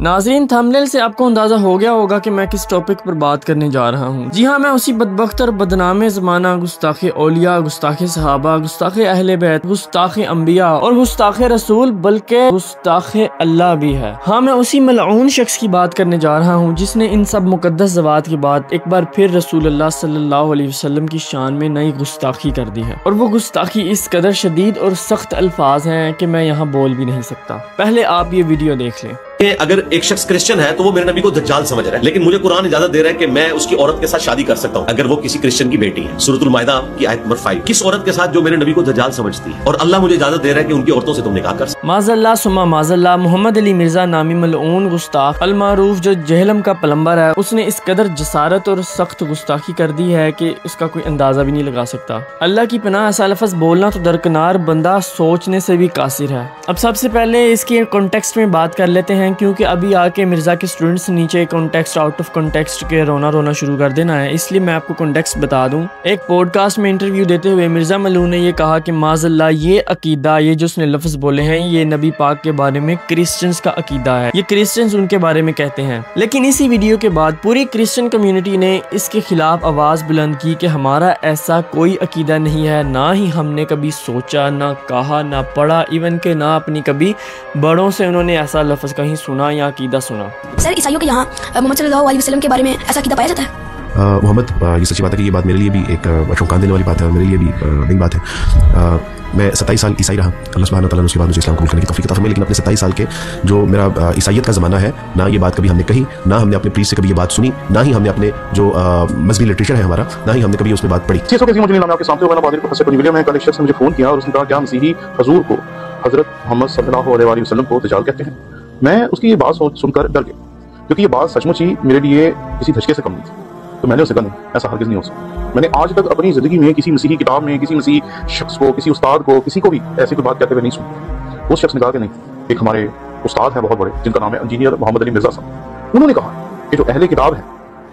नाज़रीन, थंबनेल से आपको अंदाजा हो गया होगा कि मैं किस टॉपिक पर बात करने जा रहा हूँ। जी हाँ, मैं उसी बदबख्त और बदनाम ज़माना गुस्ताखे औलिया, गुस्ताखे सहाबा, गुस्ताखे अहले बैत, गुस्ताखे अंबिया और गुस्ताखे रसूल, बल्कि गुस्ताखे अल्लाह भी है। हाँ, मैं उसी मलऊन शख्स की बात करने जा रहा हूँ जिसने इन सब मुकद्दस ज़वात के बाद एक बार फिर रसूलुल्लाह सल्लल्लाहु अलैहि वसल्लम की शान में नई गुस्ताखी कर दी है। और वो गुस्ताखी इस कदर शदीद और सख्त अल्फाज हैं कि मैं यहाँ बोल भी नहीं सकता। पहले आप ये वीडियो देख लें। अगर एक शख्स क्रिश्चियन है तो वो मेरे नबी को दज्जाल समझ रहा है, लेकिन मुझे कुरान इजाजत दे रहा है कि मैं उसकी औरत के साथ शादी कर सकता हूँ अगर वो किसी क्रिश्चियन की बेटी है। सूरतुल माइदा की आयत नंबर 5। किस औरत के साथ जो मेरे नबी को दज्जाल समझती है, और अल्लाह मुझे इजाजत दे रहा है कि उनकी औरतों से तुम निकाह कर। माज़ल्लाह सुम्मा माज़ल्लाह, मोहम्मद अली मिर्जा नामी मलऊन गुस्ताख अलमारूफ जो जहलम का प्लम्बर है, उसने इस कदर जसारत और सख्त गुस्ताखी कर दी है कि उसका कोई अंदाजा भी नहीं लगा सकता। अल्लाह की पनाह, ऐसा लफ्ज़ बोलना तो दरकिनार, बंदा सोचने से भी कासिर है। अब सबसे पहले इसके कॉन्टेक्स्ट में बात कर लेते हैं, क्योंकि अभी के मिर्जा के स्टूडेंट्स नीचे कॉन्टेक्स्ट आउट ऑफ कॉन्टेक्स्ट के रोना शुरू कर देना है, इसलिए मैं आपको कॉन्टेक्स्ट बता दूं। एक पॉडकास्ट में इंटरव्यू देते हुए मिर्जा मलून ने ये कहा कि माज़ल्लाह ये अकीदा, ये जो उसने लफ्ज़ बोले हैं, ये नबी पाक के बारे में क्रिश्चियंस का अकीदा है, ये क्रिश्चियंस उनके बारे में कहते हैं। लेकिन इसी वीडियो के बाद पूरी क्रिश्चियन कम्युनिटी ने इसके खिलाफ आवाज़ बुलंद की कि हमारा ऐसा कोई अकीदा नहीं है, ना ही हमने कभी सोचा, ना कहा, ना पढ़ा, इवन के ना अपनी कभी बड़ों से उन्होंने ऐसा लफ्ज़ कहीं सुना या अकीदा सुना। सर, ईसाइयों के यहाँ मोहम्मद सल्लल्लाहु अलैहि वसल्लम के बारे में ऐसा अकीदा पाया जाता है? मोहम्मद, ये सच्ची बात है कि ये बात मेरे लिए भी एक चौंकाने देने वाली बात है और मेरे लिए भी नई बात है। मैं 27 साल ईसाई रहा। अल्लाह सुब्हानहू तआला ने उसके बाद मुझे इस्लाम कबूल करने की तौफीक अता फरमाई, लेकिन अपने 27 साल के जो मेरा ईसाइयत का ज़माना है, ना ये बात कभी हमने कही, ना हमने अपने प्रीस्ट से कभी ये बात सुनी, ना ही हमने अपने जो मजहबी लिटरेचर है हमारा, ना ही हमने कभी उसमें बात पढ़ी। आपके सामने कल एक शख्स ने मुझे फ़ोन किया और उसने कहा क्या मसीही हजूर को, हज़रत मोहम्मद सल्लल्लाहु अलैहि वसल्लम को दज्जाल कहते हैं? मैं उसकी ये बात सुनकर डर गया, क्योंकि ये बात सचमुच ही मेरे लिए किसी धचके से कम नहीं थी। तो मैंने उसे कहा नहीं, ऐसा हरगिज़ नहीं हो सकता। मैंने आज तक अपनी ज़िंदगी में किसी मसीही किताब में, किसी मसीही शख्स को, किसी उस्ताद को, किसी को भी ऐसी कोई बात कहते हुए नहीं सुनी। उस शख्स ने कहा कि नहीं, एक हमारे उस्ताद है बहुत बड़े, जिनका नाम है इंजीनियर मोहम्मद अली मिर्जा साहब, उन्होंने कहा कि जो अहले किताब है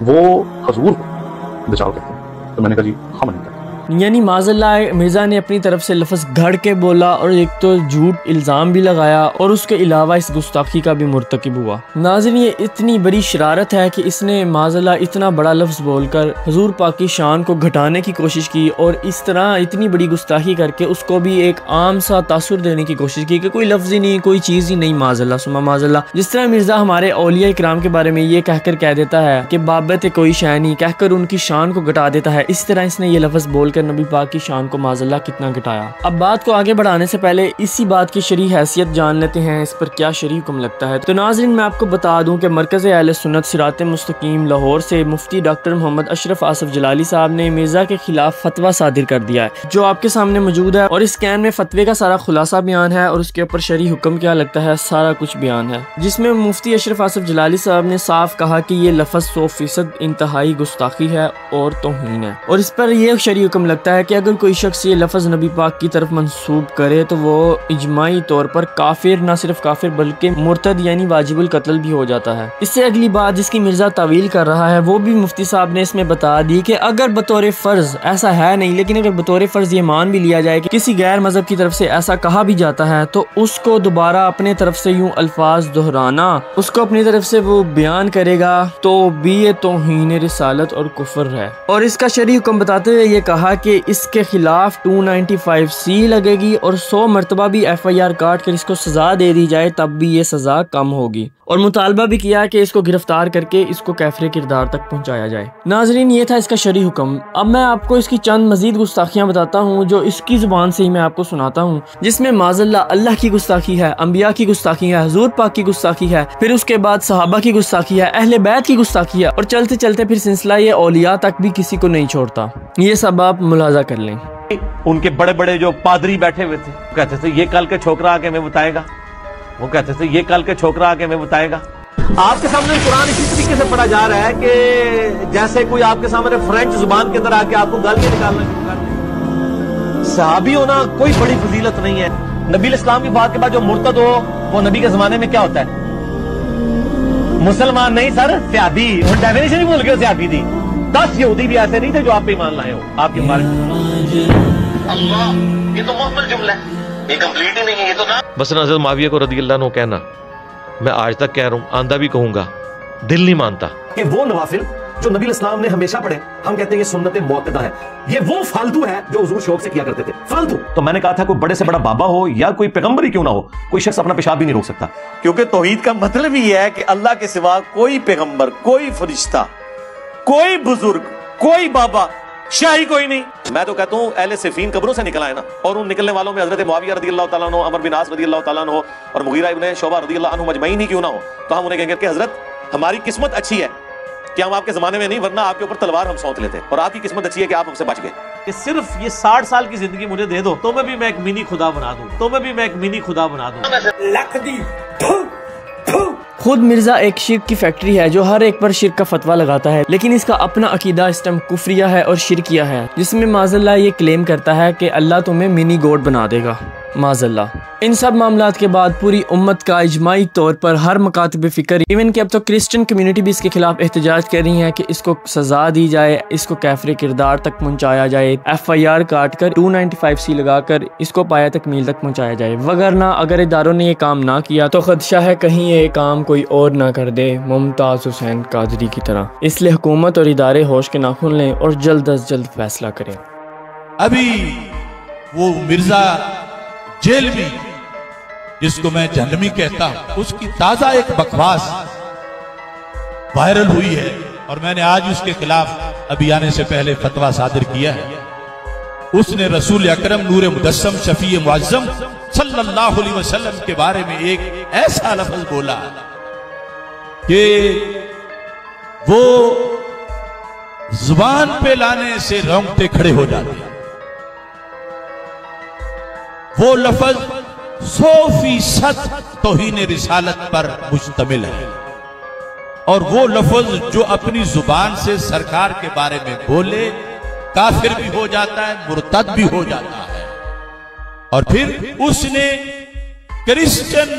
वो हजूर को दज्जाल कहते हैं। तो मैंने कहा जी हम नहीं कहते। यानी माज़ल्लाह मिर्ज़ा ने अपनी तरफ से लफ्ज़ घड़ के बोला और एक तो झूठ इल्ज़ाम भी लगाया और उसके अलावा इस गुस्ताखी का भी मुर्तकिब हुआ। नाज़रीन, ये इतनी बड़ी शरारत है कि इसने माज़ल्लाह इतना बड़ा लफ्ज़ बोलकर हुज़ूर पाक की शान को घटाने की कोशिश की और इस तरह इतनी बड़ी गुस्ताखी करके उसको भी एक आम सा तासुर देने की कोशिश की कि कोई लफ्ज़ ही नहीं, कोई चीज़ ही नहीं। माज़ल्लाह सुम्मा माज़ल्लाह, जिस तरह मिर्ज़ा हमारे औलिया इकराम के बारे में ये कहकर कह देता है कि बाबत कोई शय नहीं, कहकर उनकी शान को घटा देता है, इस तरह इसने ये लफ्ज़ बोलकर नबी पाक की शान को माज़ल्लाह कितना घटाया। अब बात को आगे बढ़ाने से पहले इसी बात की शरई हैसियत जान लेते हैं, इस पर क्या शरई हुक्म लगता है। तो नाज़रीन, मैं आपको बता दूं कि मरकज़ अहले सुन्नत सिरात मुस्तकीम लाहौर से मुफ्ती डॉक्टर मोहम्मद अशरफ आसिफ जलाली साहब ने मिर्ज़ा के खिलाफ फतवा सादिर कर दिया है, जो आपके सामने मौजूद है। और इस कैन में फतवे का सारा खुलासा बयान है और उसके ऊपर शरई हुक्म क्या लगता है सारा कुछ बयान है, जिसमें मुफ्ती अशरफ आसिफ जलाली साहब ने साफ कहा कि ये लफ्ज़ 100% इंतहाई गुस्ताखी है और तौहीन है। और इस पर यह शरई हुक्म लगता है कि अगर कोई शख्स ये लफ्ज़ नबी पाक की तरफ मंसूब करे तो वो इजमाई तौर पर काफिर, ना सिर्फ काफिर बल्कि मुर्तद यानी वाजिबुल कत्ल भी हो जाता है। इससे अगली बात जिसकी मिर्जा तावील कर रहा है वो भी मुफ्ती साहब ने इसमें बता दी कि अगर बतौर फ़र्ज, ऐसा है नहीं लेकिन अगर बतौर फ़र्ज ये मान भी लिया जाए कि किसी गैर मजहब की तरफ से ऐसा कहा भी जाता है, तो उसको दोबारा अपने तरफ से यूँ अल्फाज दोहराना, उसको अपनी तरफ से वो बयान करेगा तो भी ये तौहीन रिसालत और कुफ्र है। और इसका शरई हुक्म बताते हुए ये कहा कि इसके खिलाफ 295C लगेगी और 100 मरतबा भी FIR काट कर इसको सजा दे दी जाए तब भी ये सजा कम होगी। और मुतालबा भी किया कि इसको गिरफ्तार करके इसको कैफरे किरदार तक पहुंचाया जाए। नाजरीन, ये था इसका शरई हुक्म। अब मैं आपको इसकी चंद मजीद गुस्ताखियाँ बताता हूँ जो इसकी जुबान से ही मैं आपको सुनाता हूँ, जिसमें माज़ल्लाह अल्लाह की गुस्ताखी है, अंबिया की गुस्ताखी है, हुज़ूर पाक की गुस्ताखी है, फिर उसके बाद सहाबा की गुस्ताखी है, अहले बैत की गुस्ताखी है, और चलते चलते फिर सिलसिला ये औलिया तक भी किसी को नहीं छोड़ता। ये सब आप मुलाजा कर लें। उनके बड़े बड़े जो पादरी बैठे हुए थे, कहते थे ये कल के छोकरा आके हमें बताएगा, वो कहते थे ये कल के छोकरा आके हमें बताएगा। आपके सामने कुरान इसी तरीके से पढ़ा जा रहा है कि जैसे कोई आपके सामने फ्रेंच जुबान के अंदर आके आपको गालियां निकालना शुरू कर दे। सहाबी होना कोई बड़ी फजीलत नहीं है। नबी इस्लाम की बात के बाद जो मुर्तद हो वो नबी के जमाने में क्या होता है? मुसलमान नहीं सर, सहाबी। डेफिनेशन ही भूल गए सहाबी दी। 10 यहूदी भी ऐसे नहीं थे जो आप पे ईमान लाए हो आपके बारे में। अल्लाह, ये तो मुकम्मल जुमला है, ये कंप्लीट ही नहीं है, ये तो ना। बस हज़रत मुआविया को रज़ी अल्लाह अन्हु कहना मैं आज तक कह रहा हूं, आंदा भी कहूंगा, दिल नहीं मानता कि वो नवाफिल जो नबी इस्लाम ने हमेशा पढ़े, हम कहते हैं ये सुन्नत मुअक्कदा है, ये वो फालतू है जो हुजूर शौक से किया करते थे, फालतू। तो मैंने कहा था कोई बड़े से बड़ा बाबा हो या कोई पैगंबर ही क्यों ना हो, कोई शख्स अपना पेशाब भी नहीं रोक सकता, क्योंकि तौहीद का मतलब ही है कि अल्लाह के सिवा कोई पैगंबर, कोई फरिश्ता, कोई बुजुर्ग, कोई बाबा, शाही कोई नहीं। मैं तो कहता हूँ अहले सिफीन कब्रों से निकला है ना, और उन निकलने वालों में हजरत मुआविया रज़ियल्लाहु ताला अन्हु, अमर बिन आस रज़ियल्लाहु ताला अन्हु और मुगीरा इब्न शुअबा रज़ियल्लाहु अन्हु मजमईन ही क्यों ना हो, तो हम उन्हें कहेंगे कि हजरत हमारी किस्मत अच्छी है कि हम आपके जमाने में नहीं, वरना आपके ऊपर तलवार हम सौंत लेते, और आपकी किस्मत अच्छी है कि आप हमसे बच गए। कि सिर्फ ये 60 साल की जिंदगी मुझे दे दो तो मैं भी मैं एक मिनी खुदा बना दूं, तो मैं भी मैं एक मिनी खुदा बना दूं। खुद मिर्जा एक शिर्क की फैक्ट्री है जो हर एक पर शिर्क का फतवा लगाता है, लेकिन इसका अपना अकीदा इस टाइम कुफरिया है और शिरकिया है, जिसमें माज़ल्लाह ये क्लेम करता है कि अल्लाह तुम्हें मिनी गॉड बना देगा। माज़ल्लाह। इन सब मामलात के बाद पूरी उम्मत का इजमाई तौर पर हर मकातब फ़िक्र, इवन कि अब तो क्रिश्चियन कम्युनिटी भी इसके खिलाफ एहतजाज कर रही है कि इसको सज़ा दी जाए, इसको कैफरे किरदार तक पहुँचाया जाए, FIR काट कर 295C लगा कर इसको पाया तकमील तक पहुँचाया जाए, वगरना अगर इदारों ने ये काम ना किया तो खदशा है कहीं ये काम कोई और ना कर दे मुमताज़ हुसैन कादरी की तरह। इसलिए हुकूमत और इदारे होश के नाखुन लें और जल्द अज जल्द फैसला करें। अभी वो मिर्जा जेल में, जिसको मैं जहन्नमी कहता हूं, उसकी ताजा एक बकवास वायरल हुई है और मैंने आज उसके खिलाफ अभी आने से पहले फतवा सादिर किया है। उसने रसूल अकरम नूर मुदस्सम शफी मुअज़्ज़म सल्लल्लाहु अलैहि वसल्लम के बारे में एक ऐसा लफ्ज बोला कि वो जुबान पे लाने से रोंगटे खड़े हो जाते हैं। वो लफ्ज 100% तौहीन रिसालत पर मुश्तमिल है और वो लफ्ज जो अपनी जुबान से सरकार के बारे में बोले काफिर भी हो जाता है, मुर्तद भी हो जाता है। और फिर उसने क्रिश्चियन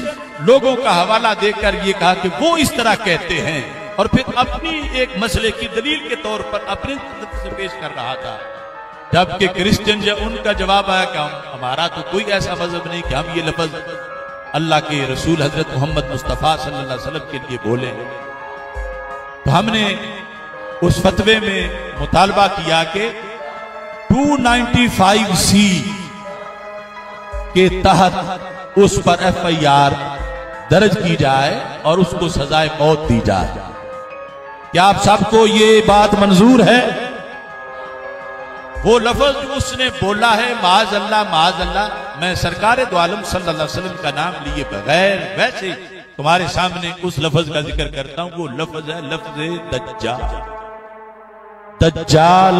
लोगों का हवाला देकर ये कहा कि वो इस तरह कहते हैं, और फिर अपनी एक मसले की दलील के तौर पर अपने से पेश कर रहा था, जबकि क्रिश्चियन जब उनका जवाब आया कि हमारा तो कोई ऐसा मजहब नहीं कि हम ये लफ्ज अल्लाह के रसूल हजरत मोहम्मद मुस्तफ़ा सल्लल्लाहु अलैहि वसल्लम के लिए बोले। तो हमने उस फतवे में मुतालबा किया कि 295C के तहत उस पर FIR दर्ज की जाए और उसको सजाए मौत दी जाए। क्या आप सबको ये बात मंजूर है? वो लफ्ज उसने बोला है माज अल्लाह, मैं सरकार दो आलम सल्लल्लाहु अलैहि वसल्लम का नाम लिए बगैर वैसे तुम्हारे सामने उस लफ्ज का जिक्र करता हूं। वो लफ्ज है लफ्ज दज्जाल।